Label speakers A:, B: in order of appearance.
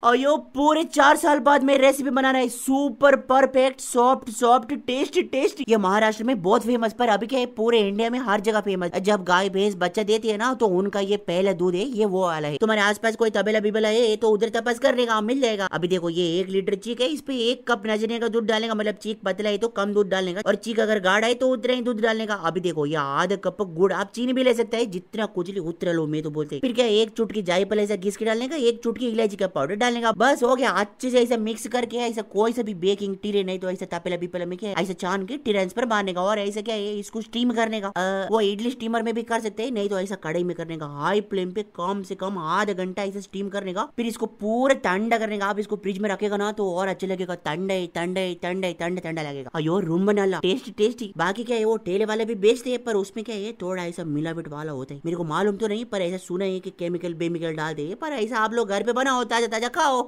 A: अयो पूरे 4 साल बाद मैं रेसिपी बना रहा है, super perfect soft soft tasty tasty. ये महाराष्ट्र में बहुत फेमस, पर अभी क्या है पूरे इंडिया में हर जगह फेमस। जब गाय भैंस बच्चा देती है ना तो उनका ये पहला दूध है, ये वो वाला है। तुम्हारे आसपास कोई तबेला बिबेला है तो उधर तपस करने का मिल जाएगा। अभी देखो ये 1 लीटर चीक है, इस पे 1 कप नजरिए का दूध डालने का, मतलब चीक पतला है तो कम दूध डालने का, और चीक अगर गाढ़ा है तो उतना ही दूध डालने का। अभी देखो ये आधा कप गुड़, आप चीनी भी ले सकते हैं, जितना कुचली उतना लो, मैं तो बोलते। फिर क्या 1 चुटकी जायफल ऐसा घिस के डालने का, 1 चुटकी इलायची का पाउडर डालने का, बस हो गया। अच्छे से ऐसा मिक्स करके ऐसा कोई सा भी बेकिंग टिरे नहीं तो ऐसा तपेला बिपेला में क्या ऐसा छान के टिरेंस पर मारने का, और ऐसा क्या है इसको स्टीम करने का। वो इडली स्टीमर में भी कर सकते हैं, नहीं तो ऐसा कढ़ाई में करने का, हाई फ्लेम पे कम से कम आधा घंटा ऐसा स्टीम करने का। फिर इसको पूरा ठंडा करने का। आप इसको फ्रिज में रखेगा ना तो और अच्छा लगेगा, ठंडा ठंडा ठंडा ठंडा ठंडा लगेगा। अयो रूम बना ला, टेस्टी टेस्टी। बाकी क्या है वो ठेले वाले भी बेचते हैं, पर उसमें क्या है थोड़ा ऐसा मिलावट वाला होता है। मेरे को मालूम तो नहीं, पर ऐसा सुना है कि केमिकल बेमिकल डालते हैं, पर ऐसा आप लोग घर पे बनाओ, ताजा ताजा खाओ।